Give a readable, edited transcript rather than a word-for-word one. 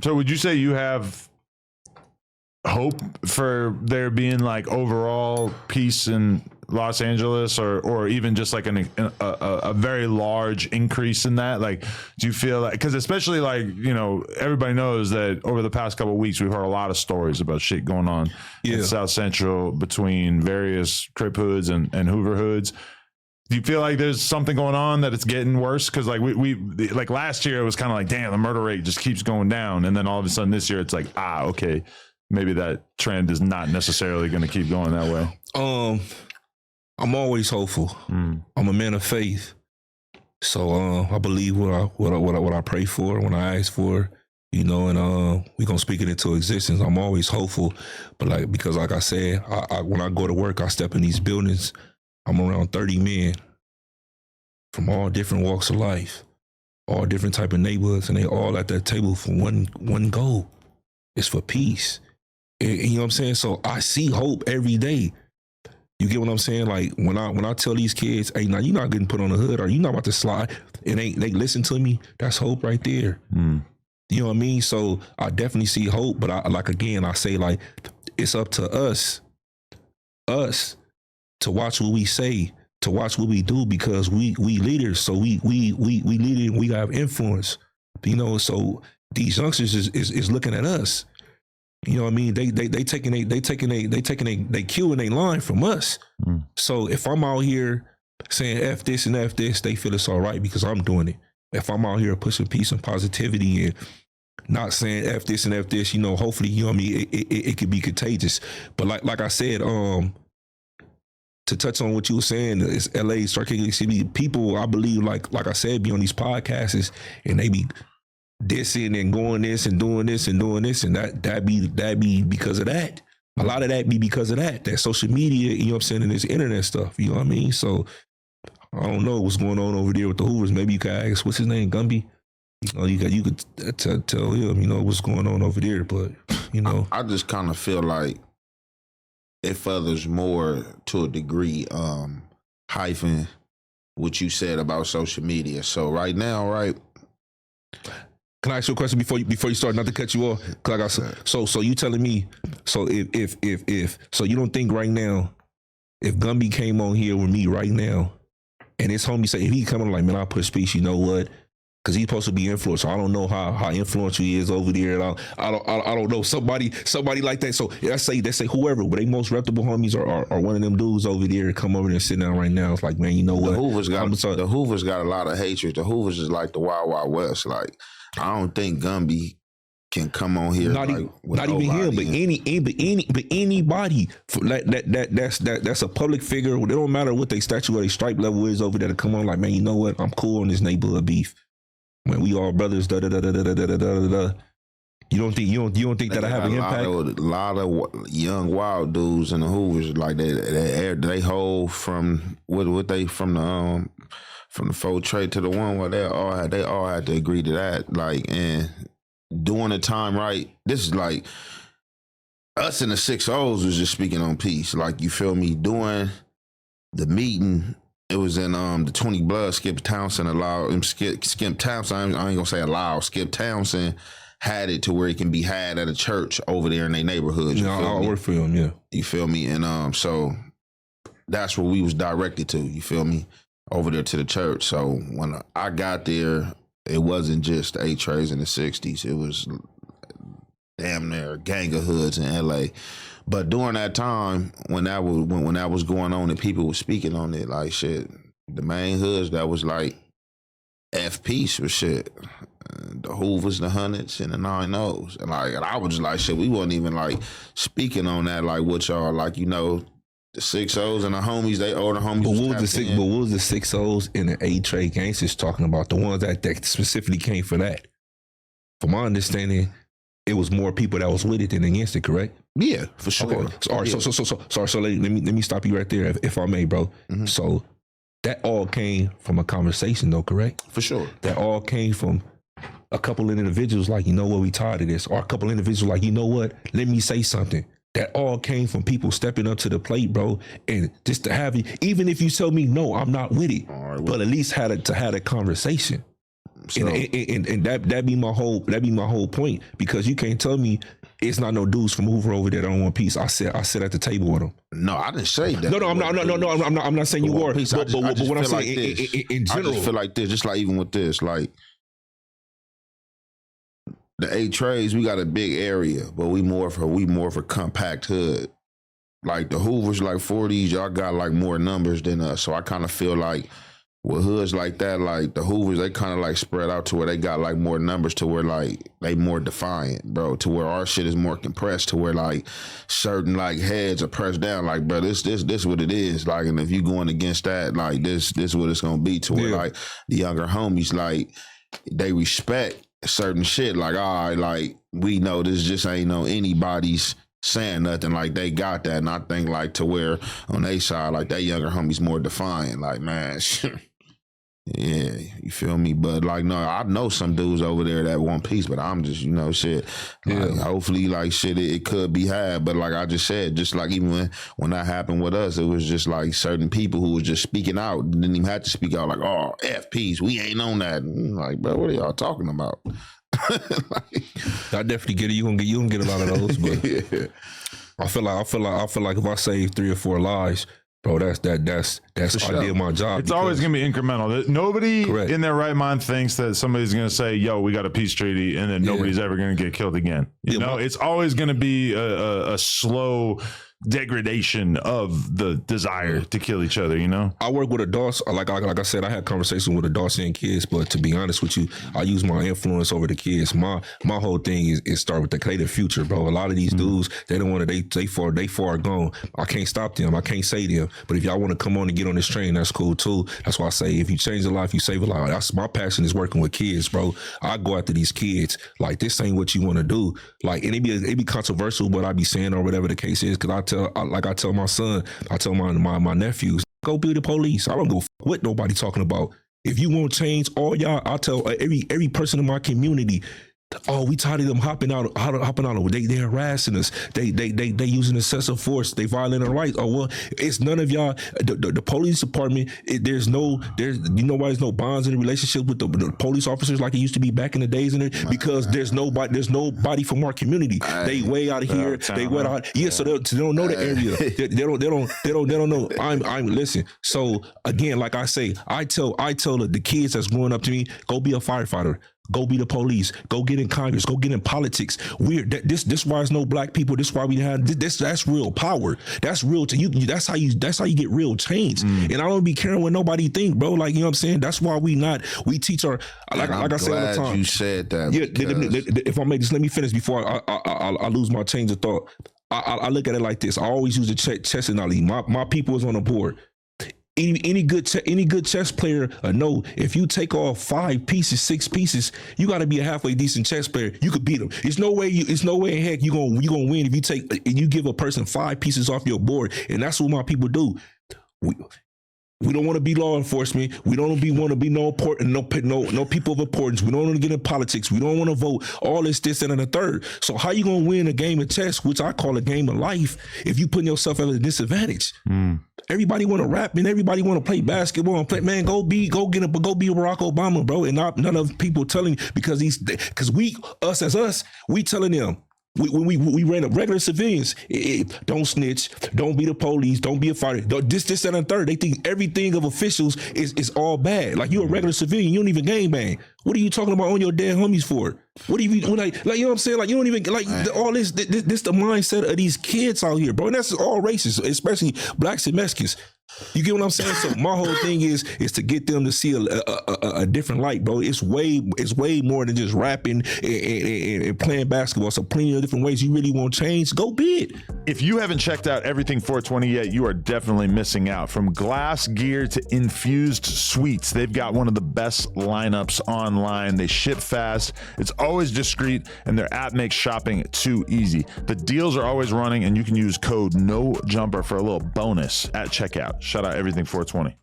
So would you say you have hope for there being like overall peace in Los Angeles, or even just like a very large increase in that? Like, do you feel like, because especially like, you know, everybody knows that over the past couple of weeks we've heard a lot of stories about shit going on in South Central between various Crip hoods and Hoover hoods. Do you feel like there's something going on that it's getting worse? Because like we like last year it was kind of like, damn, the murder rate just keeps going down, and then all of a sudden this year it's like, okay, maybe that trend is not necessarily going to keep going that way. I'm always hopeful. I'm a man of faith, so I believe what I pray for, when I ask for, you know, and we gonna speak it into existence. I'm always hopeful, but like, because like I said, I when I go to work, I step in these buildings. I'm around 30 men from all different walks of life, all different type of neighborhoods, and they all at that table for one goal. It's for peace. And you know what I'm saying? So I see hope every day. You get what I'm saying? Like when I tell these kids, hey, now you're not getting put on the hood, or you're not about to slide, and they listen to me, that's hope right there. You know what I mean? So I definitely see hope, but I say like, it's up to us to watch what we say, to watch what we do, because we leaders. So we lead and we have influence. You know, so these youngsters is looking at us. You know what I mean? They taking they cue and they line from us. So if I'm out here saying F this and F this, they feel it's all right because I'm doing it. If I'm out here pushing peace and positivity and not saying F this and F this, you know, hopefully, you know what I mean, it could be contagious. But like I said, to touch on what you were saying, it's LA, Sarkansas City people, I believe, like I said, be on these podcasts and they be dissing and going this and doing this and doing this, and that be because of that. A lot of that be because of that social media, you know what I'm saying, and this internet stuff, you know what I mean? So I don't know what's going on over there with the Hoovers. Maybe you could ask, what's his name, Gumby? You know, you could tell him, you know, what's going on over there. But, you know, I just kind of feel like it furthers more to a degree, hyphen what you said about social media. So right now, right? Can I ask you a question before you start? Not to cut you off, cause like I said, so you telling me, so if so you don't think right now, if Gumby came on here with me right now, and his homie say, if he come on like, man, I'll push peace, you know what? Because he's supposed to be influential. I don't know how influential he is over there. I don't know somebody like that. So let's say whoever, but they most reputable homies are one of them dudes over there. Come over there and sit down right now. It's like, man, you know what? The Hoovers got a lot of hatred. The Hoovers is like the Wild Wild West. Like, I don't think Gumby can come on here. Not even him, but anybody that's a public figure. It don't matter what their statue or their stripe level is over there to come on. Like, man, you know what? I'm cool on this neighborhood beef. When we all brothers, da da da da da da da da da. You don't think that'll have an impact? A lot of young wild dudes in the Hoovers, like they hold from what they from the 4 trade to the 1 where they all had to agree to that. Like, and doing the time right. This is like us in the 6-0s was just speaking on peace. Like, you feel me? Doing the meeting. It was in the 20 Blood. Skip Townsend allowed Skip Townsend. I ain't gonna say allowed. Skip Townsend had it to where it can be had at a church over there in their neighborhood. You know, I work for him. Yeah, you feel me? And so that's where we was directed to. You feel me? Over there to the church. So when I got there, it wasn't just the 8 trays in the 60s. It was damn near a gang of hoods in LA. But during that time, when that was going on and people were speaking on it, like shit, the main hoods that was like F peace was shit. The Hoovers, the Hundreds, and the 9-0s. And I was just like, shit, we wasn't even like speaking on that, like what y'all, like, you know, the 6-0s and the homies, they older homies. But what was the 6-0s and the 8 tray gangsters talking about? The ones that specifically came for that. From my understanding, it was more people that was with it than against it, correct? Yeah, for sure. Okay. So, all right, so let me stop you right there, if I may, bro. Mm-hmm. So that all came from a conversation, though, correct? For sure. That all came from a couple of individuals like, you know what, we tired of this, or a couple of individuals like, you know what, let me say something. That all came from people stepping up to the plate, bro, and just to have it. Even if you tell me no, I'm not with it, right, but at least had a conversation. So, and that be my whole point, because you can't tell me it's not no dudes from Hoover over there that don't want peace. I sit at the table with them. No, I didn't say that. No, I'm not saying you were. But what I'm saying in general, I just feel like this, just like even with this, like the 8 trades, we got a big area, but we more for compact hood. Like the Hoovers, like 40s, y'all got like more numbers than us. So I kind of feel like with hoods like that, like the Hoovers, they kind of like spread out to where they got like more numbers, to where like they more defiant, bro. To where our shit is more compressed, to where like certain like heads are pressed down. Like, bro, this what it is. Like, and if you going against that, like this what it's gonna be. To where like the younger homies, like they respect certain shit. Like, all right, like we know this just ain't no anybody's saying nothing, like they got that. And I think like to where on their side, like that younger homie's more defiant. Like, man, yeah, you feel me? But like, no, I know some dudes over there that want peace, but I'm just, shit. Like, hopefully, like shit, it could be had. But like I just said, just like even when that happened with us, it was just like certain people who was just speaking out, didn't even have to speak out. Like, oh, F peace, we ain't on that. And like, bro, what are y'all talking about? Like, I definitely get it. You gonna get a lot of those, but yeah. I feel like if I save 3 or 4 lives, bro, that's I did my job. It's always gonna be incremental. Nobody in their right mind thinks that somebody's gonna say, "Yo, we got a peace treaty," and then nobody's ever gonna get killed again. You know, it's always gonna be a slow degradation of the desire to kill each other. You know, I work with adults. Like I said, I had conversations with adults and kids. But to be honest with you, I use my influence over the kids. My whole thing is start with the creative future, bro. A lot of these dudes, they don't want to. They far gone. I can't stop them. I can't say them. But if y'all want to come on and get on this train, that's cool too. That's why I say if you change a life, you save a life. That's my passion, is working with kids, bro. I go after these kids. Like, this ain't what you want to do. Like, and it be controversial what I be saying or whatever the case is, because I tell my son, I tell my nephews, go be the police. I don't go what nobody talking about. If you want change, all y'all, I tell every person in my community, oh, we tired of them hopping out. They harassing us. They using excessive force. They violating our rights. Oh, well, it's none of y'all. The police department. There's no why there's no bonds in the relationship with the police officers like it used to be back in the days, because there's nobody from our community. They way out of here. They way out. Yeah, so they don't know the area. They don't know. I'm listen. So again, like I say, I tell the kids that's growing up to me, go be a firefighter. Go be the police. Go get in Congress. Go get in politics. This why there's no black people. This why we have this. That's real power. That's real. That's how you get real change. And I don't be caring what nobody think, bro. Like, you know what I'm saying. That's why we teach our like I say all the time. You said that. Yeah. If I make this, let me finish before I lose my change of thought. I look at it like this. I always use the chess analogy. My people is on the board. Any good chess player know if you take off 5 pieces, 6 pieces, you got to be a halfway decent chess player. You could beat them. It's no way in heck you gonna win if you give a person 5 pieces off your board. And that's what my people do. We don't want to be law enforcement. We don't want to be no people of importance. We don't want to get in politics. We don't want to vote. All this, and the third. So how you gonna win a game of chess, which I call a game of life, if you putting yourself at a disadvantage? Everybody want to rap and everybody want to play basketball and play. Man, go be Barack Obama, bro. And none of people telling, because we telling them. We ran up regular civilians. Don't snitch. Don't be the police. Don't be a fighter. This, and the third. They think everything of officials is all bad. Like, you're a regular civilian. You don't even gangbang. What are you talking about on your dead homies for? What do you like? You know what I'm saying? Like, you don't even like all this. This the mindset of these kids out here, bro. And that's all races, especially blacks and Mexicans. You get what I'm saying? So my whole thing is to get them to see a different light, bro. It's way more than just rapping and playing basketball. So plenty of different ways. You really want change, go be it. If you haven't checked out Everything 420 yet, you are definitely missing out. From glass gear to infused sweets, they've got one of the best lineups online. They ship fast. It's always discreet, and their app makes shopping too easy. The deals are always running, and you can use code NOJUMPER for a little bonus at checkout. Shout out Everything 420.